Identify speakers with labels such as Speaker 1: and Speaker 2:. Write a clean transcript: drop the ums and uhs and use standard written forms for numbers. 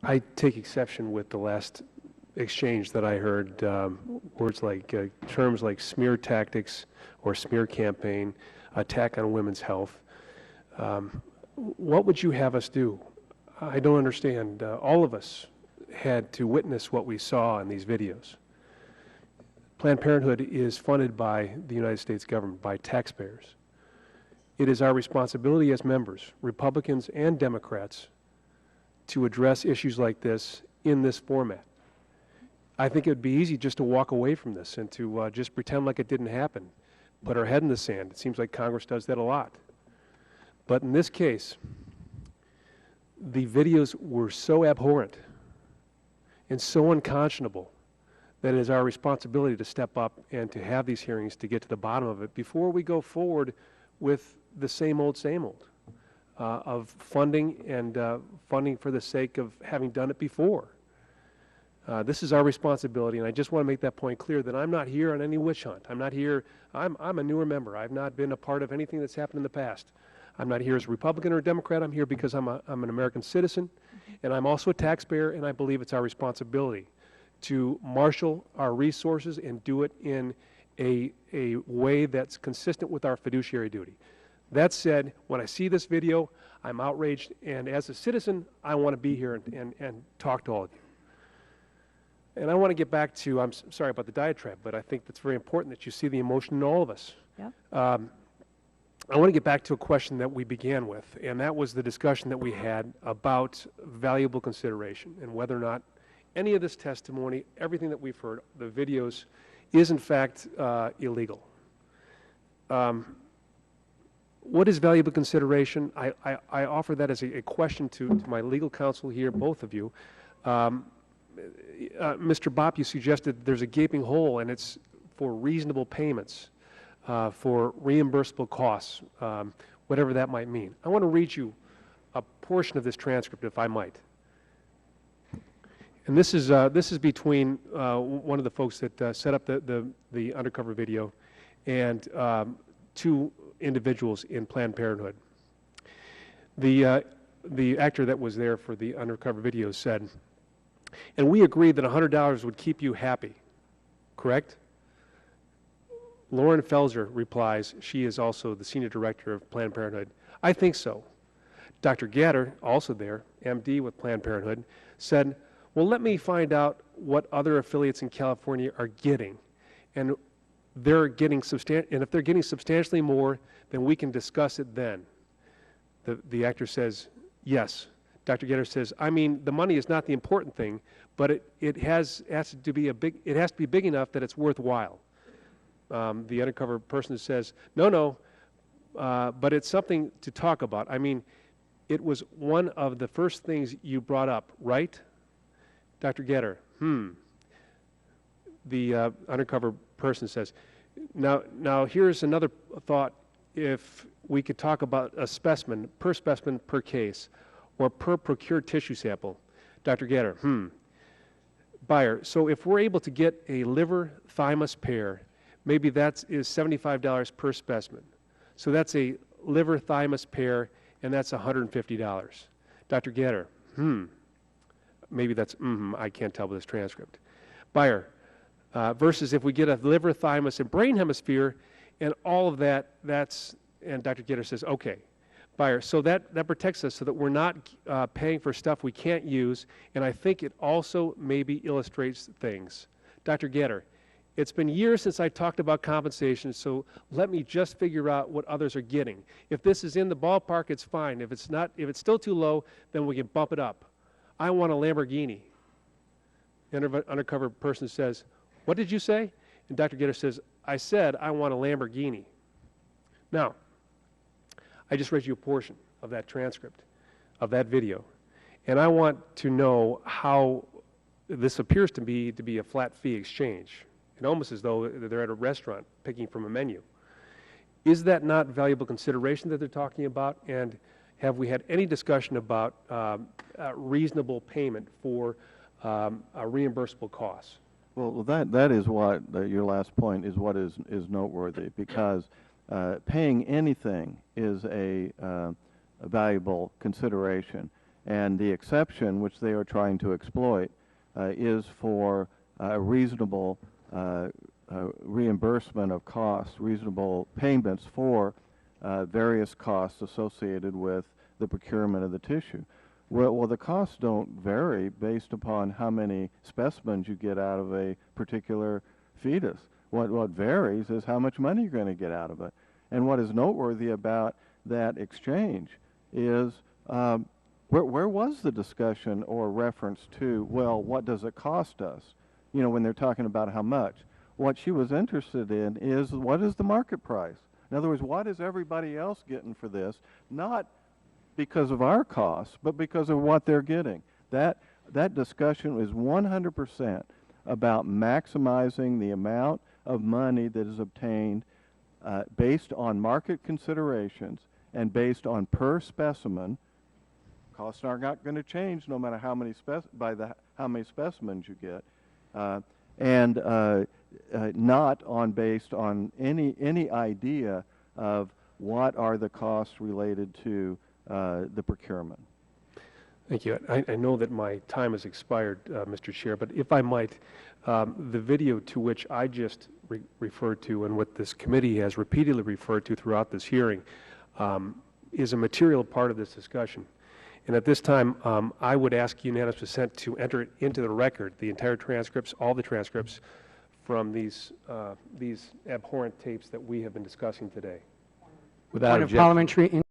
Speaker 1: I take exception with the last exchange that I heard, words like, terms like smear tactics or smear campaign, attack on women's health. What would you have us do? I don't understand. All of us had to witness what we saw in these videos. Planned Parenthood is funded by the United States government, by taxpayers. It is our responsibility as members, Republicans and Democrats, to address issues like this in this format. I think it would be easy just to walk away from this and to just pretend like it didn't happen, put our head in the sand. It seems like Congress does that a lot. But in this case, the videos were so abhorrent and so unconscionable that it is our responsibility to step up and to have these hearings to get to the bottom of it before we go forward with the same old of funding and funding for the sake of having done it before. This is our responsibility, and I just want to make that point clear that I'm not here on any witch hunt. I'm not here, I'm a newer member. I've not been a part of anything that's happened in the past. I'm not here as a Republican or a Democrat. I'm here because I'm an American citizen, and I'm also a taxpayer, and I believe it's our responsibility to marshal our resources and do it in a way that's consistent with our fiduciary duty. That said, when I see this video, I'm outraged, and as a citizen, I want to be here and talk to all of you. And I want to get back to, I'm sorry about the diatribe, but I think that's very important that you see the emotion in all of us.
Speaker 2: Yep.
Speaker 1: I want to get back to a question that we began with, and that was the discussion that we had about valuable consideration and whether or not any of this testimony, everything that we've heard, the videos, is in fact illegal. What is valuable consideration? I offer that as a question to my legal counsel here, both of you. Mr. Bopp, you suggested there's a gaping hole, and it's for reasonable payments, for reimbursable costs, whatever that might mean. I want to read you a portion of this transcript, if I might. And this is between one of the folks that set up the undercover video and two individuals in Planned Parenthood. The actor that was there for the undercover video said, "And we agreed that $100 would keep you happy, correct?" Lauren Felser replies, she is also the senior director of Planned Parenthood, "I think so." Dr. Gatter, also there, MD with Planned Parenthood, said, "Well, let me find out what other affiliates in California are getting, and if they're getting substantially more, then we can discuss it then." The actor says, "Yes." Dr. Gatter says, "I mean, the money is not the important thing, but it has to be big enough that it's worthwhile." The undercover person says, "No, but it's something to talk about. I mean, it was one of the first things you brought up, right?" Dr. Gatter, The undercover person says, now here's another thought. If we could talk about a specimen per case, or per procured tissue sample." Dr. Gatter, Buyer, so if we're able to get a liver thymus pair, maybe that is $75 per specimen. So that's a liver thymus pair, and that's $150. Dr. Gatter, maybe that's, I can't tell with this transcript. Buyer, versus if we get a liver, thymus, and brain hemisphere, and all of that, and Dr. Gatter says, okay. Buyer, so that protects us so that we're not paying for stuff we can't use, and I think it also maybe illustrates things. Dr. Gatter, it's been years since I talked about compensation, so let me just figure out what others are getting. If this is in the ballpark, it's fine. If it's still too low, then we can bump it up. I want a Lamborghini. The undercover person says, "What did you say?" And Dr. Gatter says, "I said I want a Lamborghini." Now, I just read you a portion of that transcript, of that video, and I want to know how this appears to be a flat fee exchange. It almost as though they're at a restaurant picking from a menu. Is that not valuable consideration that they're talking about? And have we had any discussion about reasonable payment for reimbursable costs?
Speaker 3: Well, that is what your last point is. What is noteworthy, because paying anything is a valuable consideration, And the exception, which they are trying to exploit, is for reasonable reimbursement of costs, reasonable payments for various costs associated with the procurement of the tissue. Well, the costs don't vary based upon how many specimens you get out of a particular fetus. What varies is how much money you're going to get out of it. And what is noteworthy about that exchange is where was the discussion or reference to, well, what does it cost us? You know, when they're talking about how much. What she was interested in is, what is the market price? In other words, what is everybody else getting for this? Not because of our costs, but because of what they're getting. That discussion is 100% about maximizing the amount of money that is obtained based on market considerations and based on per specimen. Costs are not going to change no matter how many how many specimens you get, and not based on any idea of what are the costs related to the procurement.
Speaker 1: Thank you. I know that my time has expired, Mr. Chair, but if I might, the video to which I just referred to and what this committee has repeatedly referred to throughout this hearing is a material part of this discussion. And at this time, I would ask unanimous consent to enter into the record the entire transcripts, all the transcripts from these abhorrent tapes that we have been discussing today.
Speaker 2: Without
Speaker 4: Point of
Speaker 2: objection.
Speaker 4: parliamentary